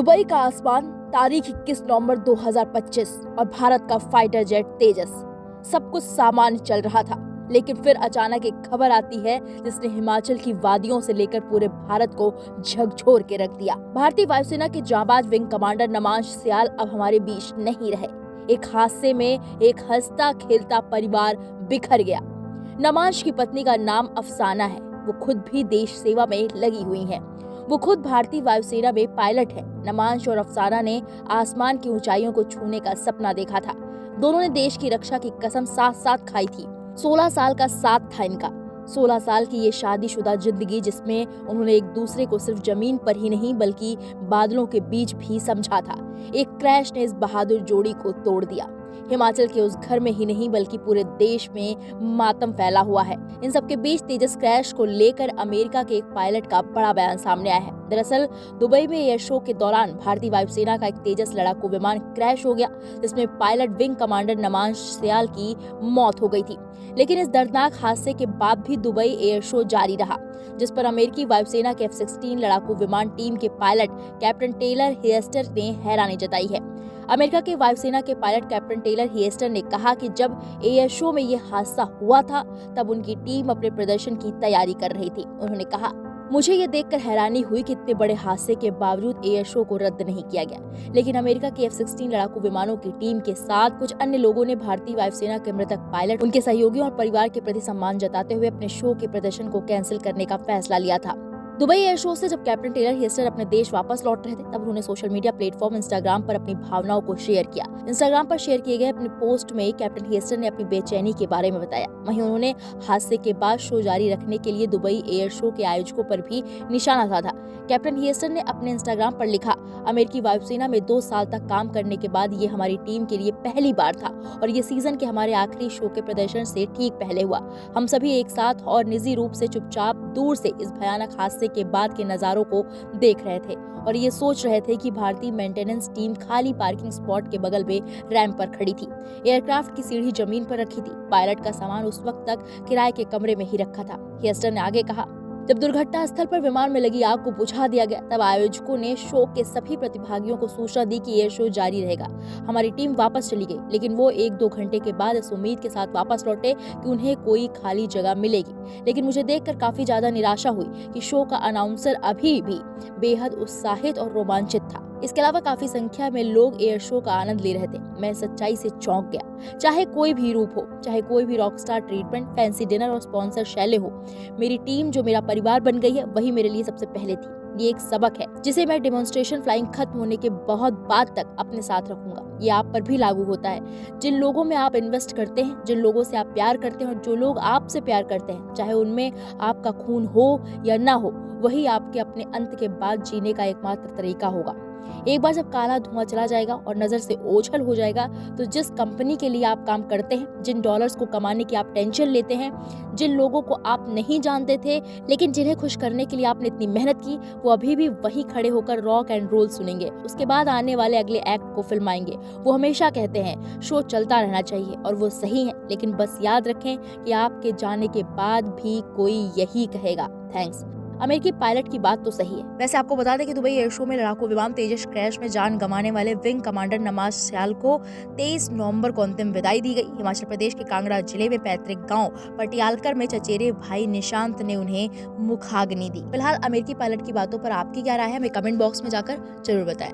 Dubai का आसमान, तारीख 21 नवंबर 2025 और भारत का फाइटर जेट तेजस। सब कुछ सामान्य चल रहा था, लेकिन फिर अचानक एक खबर आती है जिसने हिमाचल की वादियों से लेकर पूरे भारत को झकझोर के रख दिया। भारतीय वायुसेना के जांबाज विंग कमांडर नमांश सियाल अब हमारे बीच नहीं रहे। एक हादसे में एक हंसता खेलता परिवार बिखर गया। नमांश की पत्नी का नाम अफसाना है। वो खुद भी देश सेवा में लगी हुई हैं। वो खुद भारतीय वायुसेना में पायलट है। नमांश और अफसाना ने आसमान की ऊंचाइयों को छूने का सपना देखा था। दोनों ने देश की रक्षा की कसम साथ साथ खाई थी। 16 साल का साथ था इनका। 16 साल की ये शादीशुदा जिंदगी, जिसमें उन्होंने एक दूसरे को सिर्फ जमीन पर ही नहीं बल्कि बादलों के बीच भी समझा था। एक क्रैश ने इस बहादुर जोड़ी को तोड़ दिया। हिमाचल के उस घर में ही नहीं बल्कि पूरे देश में मातम फैला हुआ है। इन सबके बीच तेजस क्रैश को लेकर अमेरिका के एक पायलट का बड़ा बयान सामने आया है। दरअसल दुबई में एयर शो के दौरान भारतीय वायुसेना का एक तेजस लड़ाकू विमान क्रैश हो गया, जिसमें पायलट विंग कमांडर नमांश सियाल की मौत हो गई थी। लेकिन इस दर्दनाक हादसे के बाद भी दुबई एयर शो जारी रहा, जिस पर अमेरिकी वायुसेना के F-16 लड़ाकू विमान टीम के पायलट कैप्टन टेलर हियस्टर ने हैरानी जताई है। अमेरिका के वायुसेना के पायलट कैप्टन टेलर हियस्टर ने कहा कि जब एयर शो में ये हादसा हुआ था तब उनकी टीम अपने प्रदर्शन की तैयारी कर रही थी। उन्होंने कहा, मुझे ये देखकर हैरानी हुई कि इतने बड़े हादसे के बावजूद एयर शो को रद्द नहीं किया गया। लेकिन अमेरिका के F-16 लड़ाकू विमानों की टीम के साथ कुछ अन्य लोगों ने भारतीय वायुसेना के मृतक पायलट, उनके सहयोगियों और परिवार के प्रति सम्मान जताते हुए अपने शो के प्रदर्शन को कैंसिल करने का फैसला लिया था। दुबई एयर शो से जब कैप्टन टेलर हियस्टर अपने देश वापस लौट रहे थे, तब उन्होंने सोशल मीडिया प्लेटफॉर्म इंस्टाग्राम पर अपनी भावनाओं को शेयर किया। इंस्टाग्राम पर शेयर किए गए अपने पोस्ट में कैप्टन हियस्टर ने अपनी बेचैनी के बारे में बताया। वहीं उन्होंने हादसे के बाद शो जारी रखने के लिए दुबई एयर शो के आयोजकों पर भी निशाना साधा। कैप्टन हियस्टर ने अपने इंस्टाग्राम पर लिखा, अमेरिकी वायुसेना में 2 साल तक काम करने के बाद ये हमारी टीम के लिए पहली बार था और ये सीजन के हमारे आखिरी शो के प्रदर्शन से ठीक पहले हुआ। हम सभी एक साथ और निजी रूप से चुपचाप दूर से इस भयानक हादसे के बाद के नजारों को देख रहे थे और ये सोच रहे थे कि भारतीय मेंटेनेंस टीम खाली पार्किंग स्पॉट के बगल में रैंप पर खड़ी थी। एयरक्राफ्ट की सीढ़ी जमीन पर रखी थी। पायलट का सामान उस वक्त तक किराए के कमरे में ही रखा था। हियस्टर ने आगे कहा, जब दुर्घटना स्थल पर विमान में लगी आग को बुझा दिया गया, तब आयोजकों ने शो के सभी प्रतिभागियों को सूचना दी कि एयर शो जारी रहेगा। हमारी टीम वापस चली गई, लेकिन वो 1-2 घंटे के बाद इस उम्मीद के साथ वापस लौटे कि उन्हें कोई खाली जगह मिलेगी। लेकिन मुझे देखकर काफी ज्यादा निराशा हुई कि शो का अनाउंसर अभी भी बेहद उत्साहित और रोमांचित था। इसके अलावा काफी संख्या में लोग एयर शो का आनंद ले रहे थे। मैं सच्चाई से चौंक गया। चाहे कोई भी रूप हो, चाहे कोई भी रॉकस्टार ट्रीटमेंट, फैंसी डिनर और स्पॉन्सर शैली हो, मेरी टीम जो मेरा परिवार बन गई है, वही मेरे लिए सबसे पहले थी। ये एक सबक है जिसे मैं डेमोन्स्ट्रेशन फ्लाइंग खत्म होने के बहुत बाद तक अपने साथ रखूंगा। ये आप पर भी लागू होता है। जिन लोगों में आप इन्वेस्ट करते हैं, जिन लोगों से आप प्यार करते हैं और जो लोग आपसे प्यार करते हैं, चाहे उनमें आपका खून हो या ना हो, वही आपके अपने अंत के बाद जीने का एकमात्र तरीका होगा। एक बार जब काला धुआं चला जाएगा और नजर से ओझल हो जाएगा, तो जिस कंपनी के लिए आप काम करते हैं, जिन डॉलर्स को कमाने की आप टेंशन लेते हैं, जिन लोगों को आप नहीं जानते थे लेकिन जिन्हें खुश करने के लिए आपने इतनी मेहनत की, वो अभी भी वही खड़े होकर रॉक एंड रोल सुनेंगे। उसके बाद आने वाले अगले एक्ट को फिल्माएंगे। वो हमेशा कहते हैं शो चलता रहना चाहिए, और वो सही है, लेकिन बस याद रखें कि आपके जाने के बाद भी कोई यही कहेगा, थैंक्स। अमेरिकी पायलट की बात तो सही है। वैसे आपको बता दें कि दुबई एयर शो में लड़ाकू विमान तेजस क्रैश में जान गंवाने वाले विंग कमांडर नमांश सियाल को 23 नवंबर को अंतिम विदाई दी गई। हिमाचल प्रदेश के कांगड़ा जिले में पैतृक गांव पटियालकर में चचेरे भाई निशांत ने उन्हें मुखाग्नि दी। फिलहाल अमेरिकी पायलट की बातों पर आपकी क्या राय है, हमें कमेंट बॉक्स में जाकर जरूर बताएं।